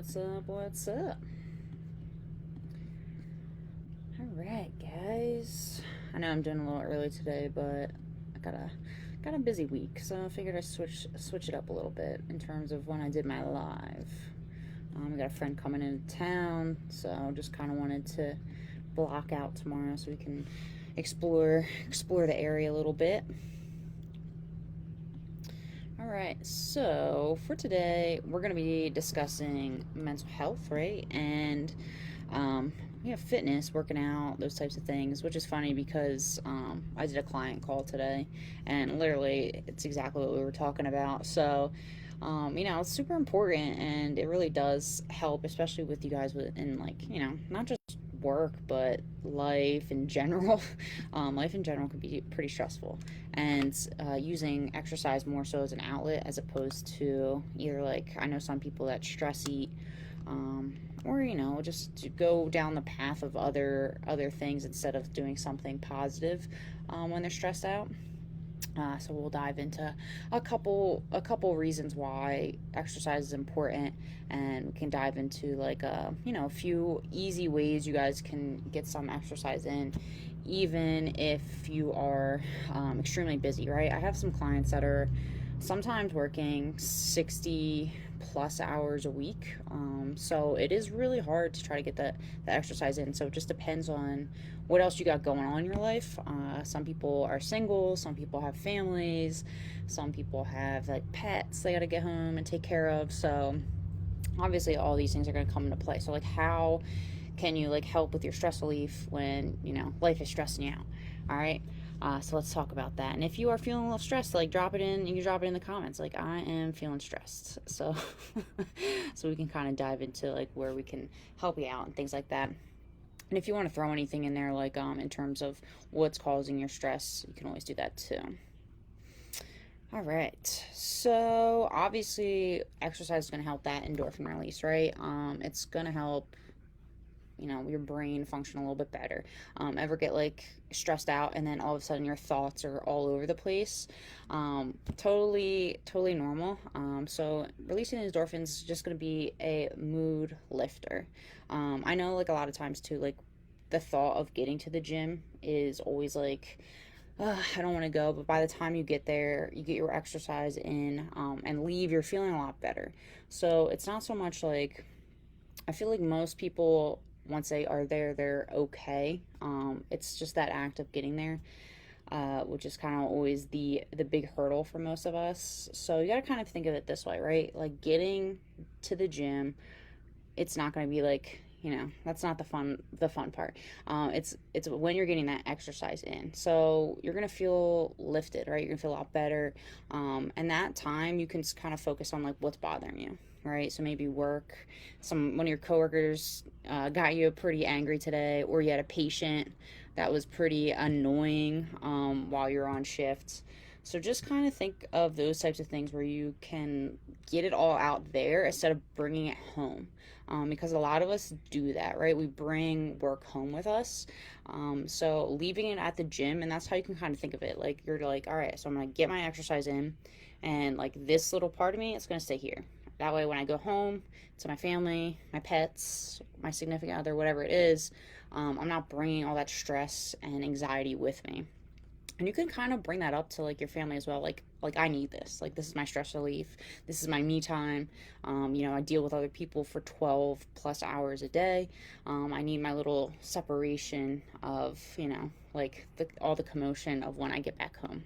What's up? What's up? All right, guys. I know I'm doing a little early today, but I got a busy week, so I figured I'd switch it up a little bit in terms of when I did my live. I got a friend coming into town, so just kind of wanted to block out tomorrow so we can explore the area a little bit. All right, so for today, we're going to be discussing mental health, right? And um, fitness, working out, those types of things, which is funny because I did a client call today and literally it's exactly what we were talking about. So, it's super important and it really does help, especially with you guys in like, not just work, but life in general. Life in general can be pretty stressful, and using exercise more so as an outlet as opposed to either like I know some people that stress eat, or just to go down the path of other things instead of doing something positive when they're stressed out. So we'll dive into a couple reasons why exercise is important, and we can dive into like a few easy ways you guys can get some exercise in, even if you are extremely busy. Right? I have some clients that are sometimes working 60 plus hours a week. So it is really hard to try to get the exercise in. So it just depends on what else you got going on in your life. Some people are single, some people have families, some people have like pets they got to get home and take care of. So obviously all these things are going to come into play. So like how can you like help with your stress relief when life is stressing you out? All right. So let's talk about that. And if you are feeling a little stressed, like drop it in. You can drop it in the comments. Like I am feeling stressed. So, so we can kind of dive into like where we can help you out and things like that. And if you want to throw anything in there, like in terms of what's causing your stress, you can always do that too. All right. So obviously, exercise is going to help that endorphin release, right? It's going to help your brain function a little bit better. Ever get like stressed out and then all of a sudden your thoughts are all over the place? Totally normal. So releasing endorphins is just going to be a mood lifter. I know like a lot of times too, like the thought of getting to the gym is always like, I don't want to go, but by the time you get there, you get your exercise in, and leave, you're feeling a lot better. So it's not so much like, I feel like most people, once they are there, they're okay. It's just that act of getting there, which is kind of always the big hurdle for most of us. So you got to kind of think of it this way, right? Like getting to the gym, it's not going to be like, that's not the fun part. It's when you're getting that exercise in, so you're gonna feel lifted, right? You're gonna feel a lot better, and that time you can kind of focus on like what's bothering you, right? So maybe work, one of your coworkers got you pretty angry today, or you had a patient that was pretty annoying while you're on shift. So just kind of think of those types of things where you can get it all out there instead of bringing it home. Because a lot of us do that, right? We bring work home with us. So leaving it at the gym, and that's how you can kind of think of it. Like you're like, all right, so I'm gonna get my exercise in, and like this little part of me, it's gonna stay here. That way, when I go home to my family, my pets, my significant other, whatever it is, I'm not bringing all that stress and anxiety with me. And you can kind of bring that up to like your family as well, like I need this, like this is my stress relief, this is my me time. I deal with other people for 12 plus hours a day. I need my little separation of like all the commotion of when I get back home.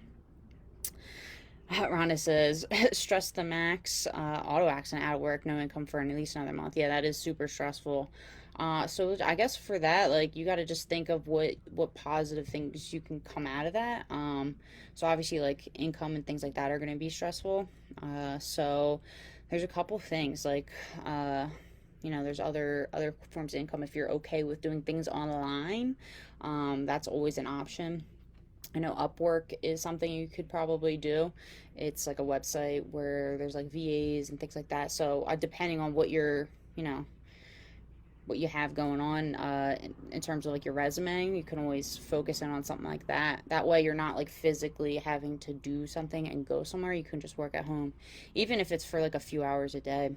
Rhonda says, stress the max, auto accident out of work, no income for at least another month. Yeah, that is super stressful. So I guess for that, like you got to just think of what positive things you can come out of that. So obviously like income and things like that are going to be stressful. So there's a couple things like, there's other forms of income if you're okay with doing things online. That's always an option. I know Upwork is something you could probably do. It's like a website where there's like VAs and things like that. So depending on what you have going on in terms of like your resume, you can always focus in on something like that. That way you're not like physically having to do something and go somewhere. You can just work at home, even if it's for like a few hours a day.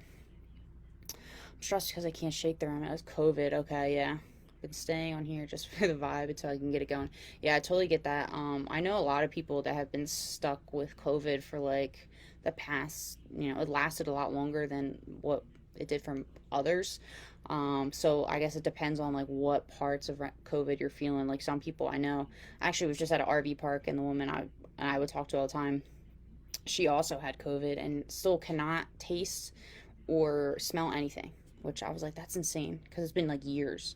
Stressed because I can't shake the ramen. It was COVID. Okay, yeah. Been staying on here just for the vibe until I can get it going. Yeah, I totally get that. I know a lot of people that have been stuck with COVID for like the past, it lasted a lot longer than what it did from others. So I guess it depends on like what parts of COVID you're feeling. Like some people I know, I actually was just at an RV park, and the woman I would talk to all the time, she also had COVID and still cannot taste or smell anything, which I was like, that's insane because it's been like years.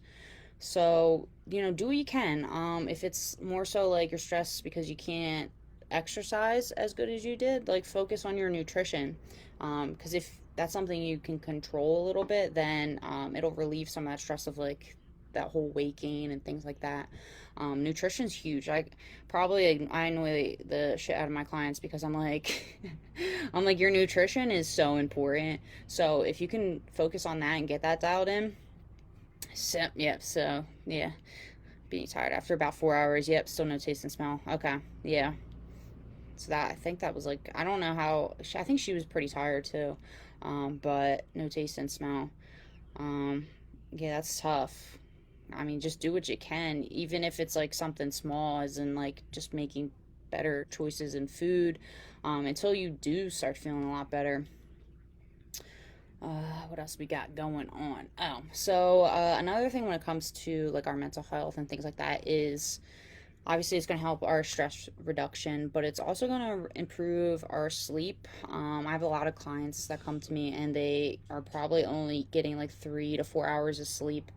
So, do what you can. If it's more so like you're stressed because you can't exercise as good as you did, like focus on your nutrition. Because if that's something you can control a little bit, then it'll relieve some of that stress of like that whole weight gain and things like that. Nutrition's huge. I annoy the shit out of my clients because I'm like, I'm like, your nutrition is so important. So if you can focus on that and get that dialed in, so yeah, being tired after about 4 hours. Yep, still no taste and smell. Okay, yeah. So that, I think that was like, I don't know how. I think she was pretty tired too, but no taste and smell. Um, yeah, that's tough. I mean, just do what you can, even if it's like something small, as in like just making better choices in food, until you do start feeling a lot better. What else we got going on? Oh, so another thing when it comes to like our mental health and things like that is obviously it's going to help our stress reduction, but it's also going to improve our sleep. I have a lot of clients that come to me and they are probably only getting like 3 to 4 hours of sleep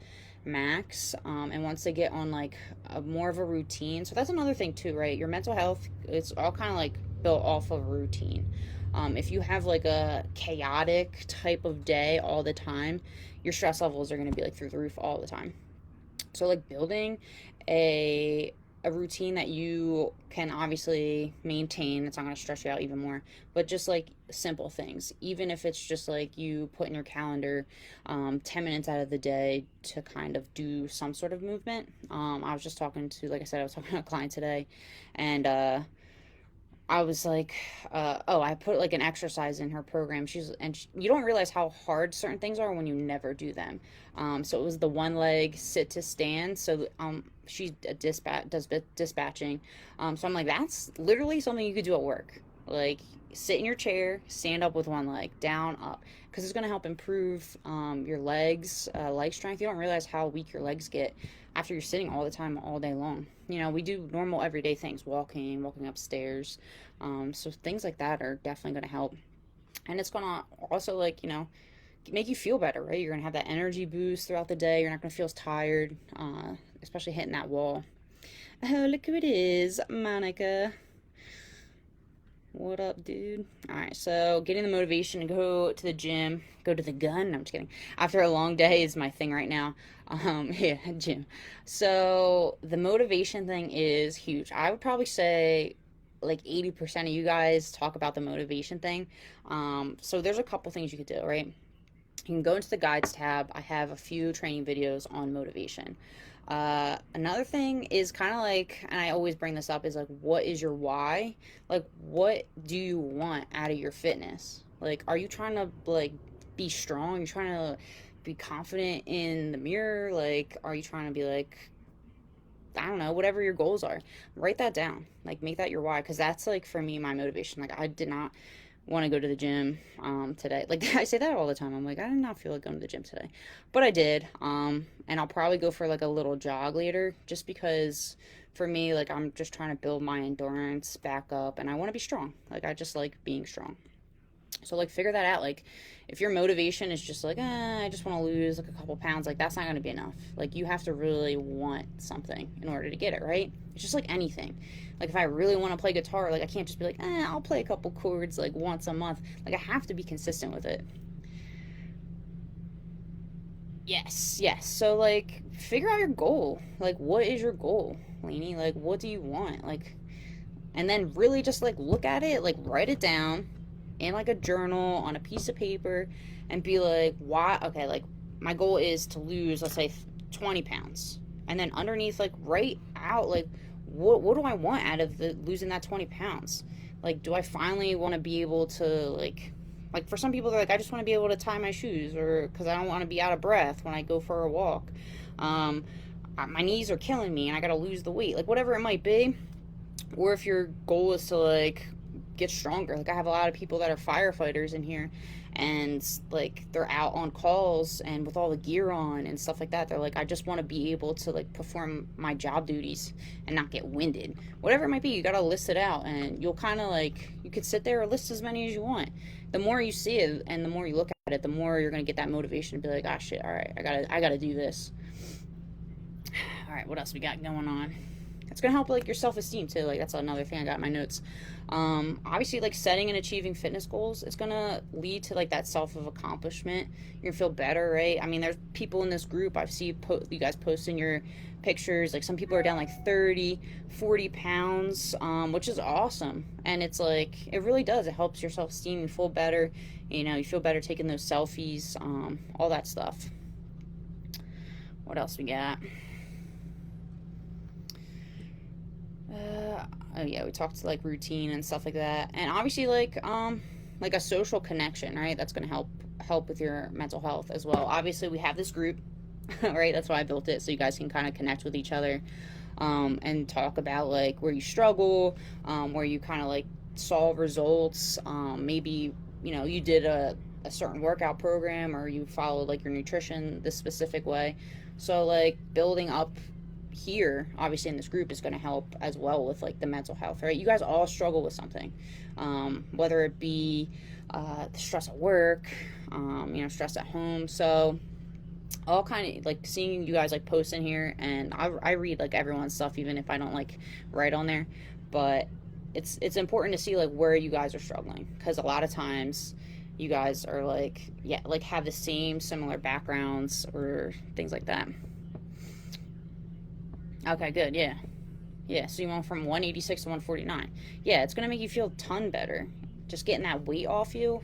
max. And once they get on like more of a routine, so that's another thing too, right? Your mental health, it's all kind of like built off of routine. If you have like a chaotic type of day all the time, your stress levels are going to be like through the roof all the time. So like building a routine that you can obviously maintain, it's not going to stress you out even more, but just like simple things, even if it's just like you put in your calendar 10 minutes out of the day to kind of do some sort of movement. I was just talking to, like I said, I was talking to a client today, and I was like, oh, I put like an exercise in her program. You don't realize how hard certain things are when you never do them. So it was the one leg sit to stand. So she does dispatching. So I'm like, that's literally something you could do at work. Like sit in your chair, stand up with one leg, down, up, because it's going to help improve your leg strength. You don't realize how weak your legs get after you're sitting all the time, all day long. We do normal everyday things, walking upstairs. So things like that are definitely going to help. And it's going to also, like, make you feel better, right? You're going to have that energy boost throughout the day. You're not going to feel as tired, especially hitting that wall. Oh, look who it is, Monica. What up, dude? All right, so getting the motivation to go to the gym, go to the gun. No, I'm just kidding. After a long day is my thing right now. Yeah, gym. So the motivation thing is huge. I would probably say like 80% of you guys talk about the motivation thing. So there's a couple things you could do, right? You can go into the guides tab. I have a few training videos on motivation. Another thing is kind of like, and I always bring this up, is like, what is your why? Like, what do you want out of your fitness? Like, are you trying to like be strong? You're trying to be confident in the mirror? Like, are you trying to be like, I don't know, whatever your goals are, write that down. Like, make that your why, because that's like for me my motivation. Like, I did not want to go to the gym today. Like I say that all the time. I'm like, I did not feel like going to the gym today, but I did. And I'll probably go for like a little jog later, just because for me, like, I'm just trying to build my endurance back up, and I want to be strong. Like, I just like being strong. So like figure that out. Like if your motivation is just like, I just want to lose like a couple pounds, like that's not going to be enough. Like you have to really want something in order to get it, right? It's just like anything. Like if I really want to play guitar, like I can't just be like, I'll play a couple chords like once a month. Like I have to be consistent with it. Yes. So like figure out your goal. Like what is your goal, Lainey? Like what do you want? Like, and then really just like look at it, like write it down in like a journal on a piece of paper and be like, why? Okay, like my goal is to lose, let's say 20 pounds. And then underneath, like write out like, what do I want out of losing that 20 pounds? Like, do I finally want to be able to like Like for some people, they're like, I just want to be able to tie my shoes, or because I don't want to be out of breath when I go for a walk. Um, my knees are killing me and I got to lose the weight. Like whatever it might be. Or if your goal is to like get stronger. Like I have a lot of people that are firefighters in here, and like they're out on calls and with all the gear on and stuff like that. They're like, I just want to be able to like perform my job duties and not get winded. Whatever it might be, you got to list it out, and you'll kind of like, you could sit there and list as many as you want. The more you see it and the more you look at it, the more you're going to get that motivation to be like, ah, shit, all right, I gotta do this. All right, what else we got going on? It's gonna help like your self-esteem too. Like that's another thing I got in my notes. Obviously, like setting and achieving fitness goals, it's gonna lead to like that self of accomplishment. You're gonna feel better, right? I mean, there's people in this group, I've seen you guys posting your pictures. Like some people are down like 30, 40 pounds, which is awesome. And it's like, it really does. It helps your self-esteem. You feel better. You know, you feel better taking those selfies, all that stuff. What else we got? Oh yeah, we talked to like routine and stuff like that, and obviously like a social connection, right? That's gonna help with your mental health as well. Obviously, we have this group, right? That's why I built it, so you guys can kind of connect with each other, and talk about like where you struggle, where you kind of like solve results. Maybe you know you did a certain workout program, or you followed like your nutrition this specific way. So like building up here obviously in this group is going to help as well with like the mental health, right? You guys all struggle with something, whether it be the stress at work, you know, stress at home. So all kind of like seeing you guys like post in here, and I read like everyone's stuff even if I don't like write on there, but it's important to see like where you guys are struggling, because a lot of times you guys are like, yeah, like have the same similar backgrounds or things like that. Okay, good. Yeah. Yeah, so you went from 186 to 149. Yeah, it's going to make you feel a ton better. Just getting that weight off you.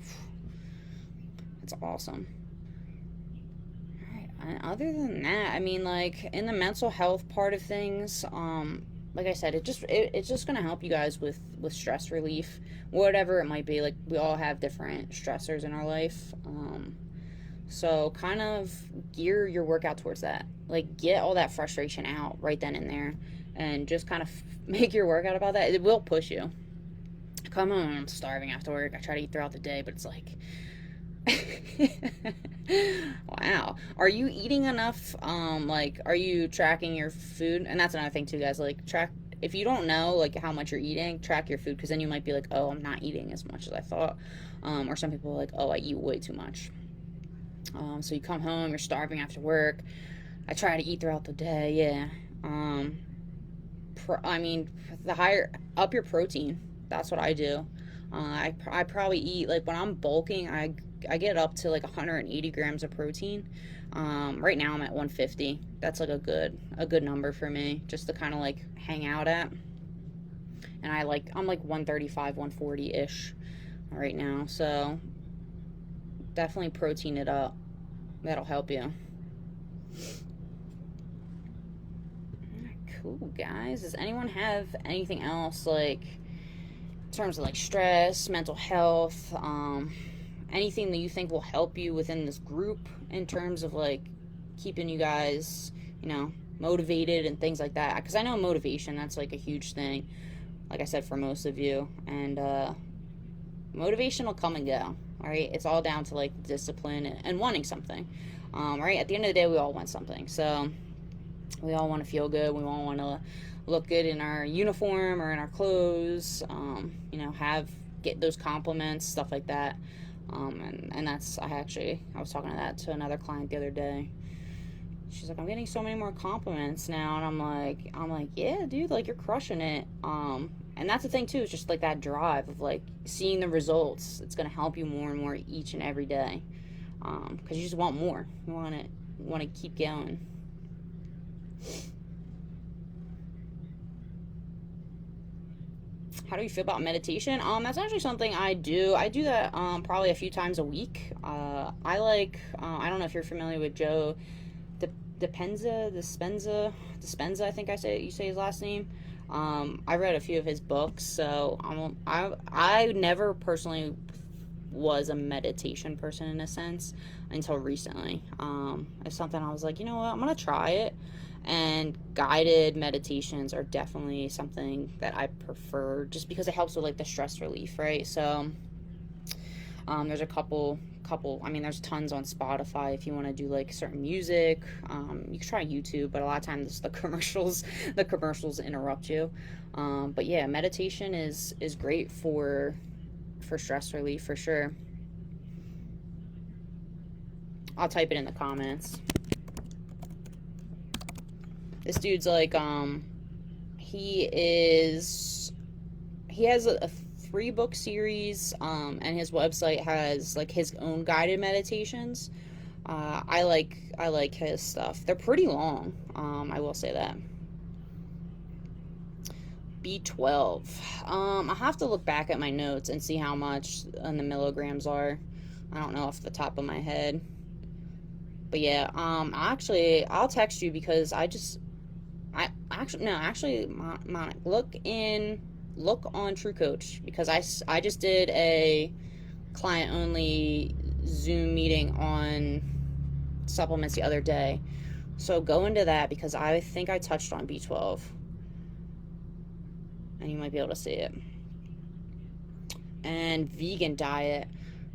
That's awesome. All right. And other than that, I mean, like, in the mental health part of things, like I said, it's just going to help you guys with stress relief, whatever it might be. Like, we all have different stressors in our life. So kind of gear your workout towards that. Like get all that frustration out right then and there, and just kind of make your workout about that. It will push you. Come on, I'm starving after work. I try to eat throughout the day, but it's like, wow. Are you eating enough? Like, are you tracking your food? And that's another thing too, guys. Like track. If you don't know like how much you're eating, track your food, because then you might be like, oh, I'm not eating as much as I thought. Or some people are like, oh, I eat way too much. So you come home, you're starving after work. I try to eat throughout the day, yeah. I mean, the higher up your protein. That's what I do. I probably eat like when I'm bulking, I get up to like 180 grams of protein. Right now I'm at 150. That's like a good number for me, just to kind of like hang out at. And I'm like 135, 140 ish right now. So definitely protein it up. That'll help you. Cool, guys. Does anyone have anything else like in terms of like stress, mental health, anything that you think will help you within this group in terms of like keeping you guys, you know, motivated and things like that? Because I know motivation, that's like a huge thing, like I said, for most of you. And motivation will come and go. All right, it's all down to like discipline and wanting something. Right, at the end of the day, we all want something. So we all want to feel good. We all want to look good in our uniform or in our clothes. You know, get those compliments, stuff like that. And that's I was talking to another client the other day. She's like, I'm getting so many more compliments now, and I'm like, yeah, dude, like you're crushing it. And that's the thing too, is just like that drive of like seeing the results. It's gonna help you more and more each and every day, because you just want more. You want to keep going. How do you feel about meditation? That's actually something I do. I do that probably a few times a week. I don't know if you're familiar with Joe Dispenza, I think you say his last name. I read a few of his books, so I never personally was a meditation person in a sense until recently. It's something I was like, you know what, I'm gonna try it. And guided meditations are definitely something that I prefer just because it helps with like the stress relief, right? So there's a couple. I mean, there's tons on Spotify if you want to do like certain music. You can try YouTube, but a lot of times the commercials interrupt you. But yeah, meditation is great for stress relief for sure. I'll type it in the comments. This dude's like he has a 3-book series, and his website has like his own guided meditations. I like his stuff. They're pretty long. I will say that. B12. I have to look back at my notes and see how much and the milligrams are. I don't know off the top of my head. But yeah, I'll text you because Monica, look on True Coach because I just did a client only Zoom meeting on supplements the other day. So go into that because I think I touched on B12. And you might be able to see it. And vegan diet.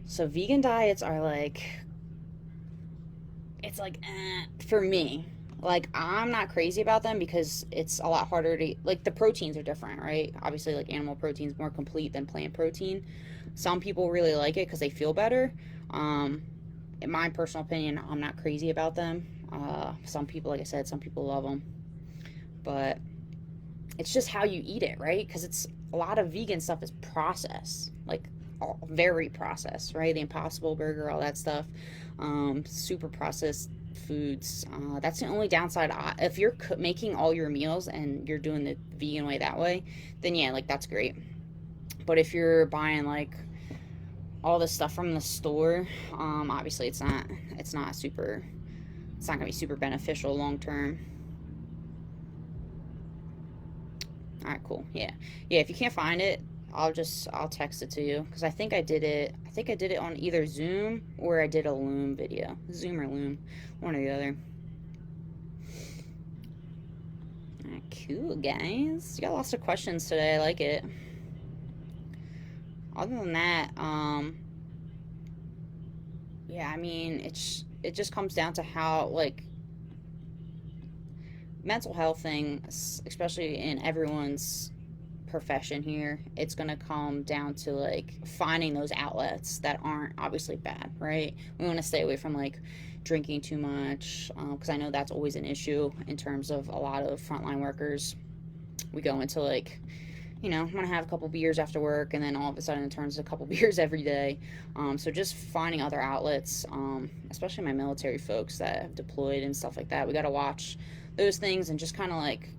So vegan diets are like, it's like, for me. Like, I'm not crazy about them because it's a lot harder to, like, the proteins are different, right? Obviously, like, animal protein is more complete than plant protein. Some people really like it because they feel better. In my personal opinion, I'm not crazy about them. Some people, like I said, some people love them. But it's just how you eat it, right? Because it's a lot of vegan stuff is processed, like very processed, right? The Impossible Burger, all that stuff, super processed foods. That's the only downside. If you're making all your meals and you're doing the vegan way that way, then yeah, like that's great. But if you're buying like all this stuff from the store, obviously it's not gonna be super beneficial long term. All right, cool. Yeah. If you can't find it, I'll text it to you because I think I did it on either Zoom or I did a Loom video. Zoom or Loom, one or the other. All right, cool, guys. You got lots of questions today. I like it. Other than that, yeah, I mean, it just comes down to how, like, mental health thing, especially in everyone's profession here, it's going to come down to like finding those outlets that aren't obviously bad, right? We want to stay away from like drinking too much because I know that's always an issue in terms of a lot of frontline workers. We go into like, I'm going to have a couple beers after work, and then all of a sudden it turns to a couple beers every day. So just finding other outlets, especially my military folks that have deployed and stuff like that. We got to watch those things and just kind of like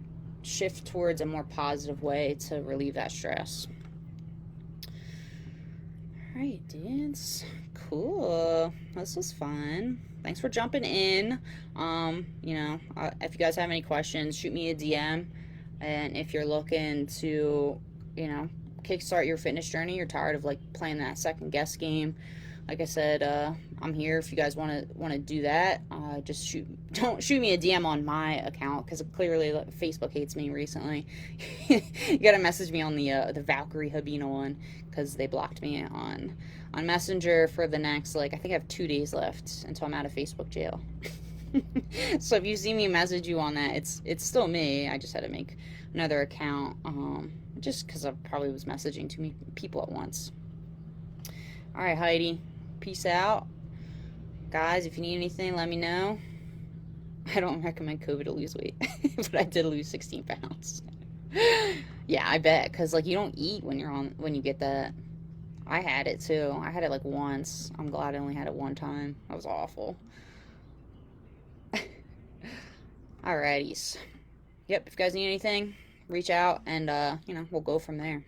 shift towards a more positive way to relieve that stress. All right, dudes. Cool. This was fun. Thanks for jumping in. If you guys have any questions, shoot me a DM. And if you're looking to, kickstart your fitness journey, you're tired of like playing that second guess game, like I said, I'm here if you guys want to do that. Just don't shoot me a DM on my account because clearly Facebook hates me recently. You gotta message me on the Valkyrie Habina one because they blocked me on Messenger for the next, like, I think I have 2 days left until I'm out of Facebook jail. So if you see me message you on that, it's still me. I just had to make another account, just because I probably was messaging too many people at once. All right, Heidi, peace out. Guys, if you need anything, let me know. I don't recommend COVID to lose weight, but I did lose 16 pounds. Yeah, I bet, because like you don't eat when you get that. I had it too. I had it like once. I'm glad I only had it one time. That was awful. Alrighties. Yep, if you guys need anything, reach out and we'll go from there.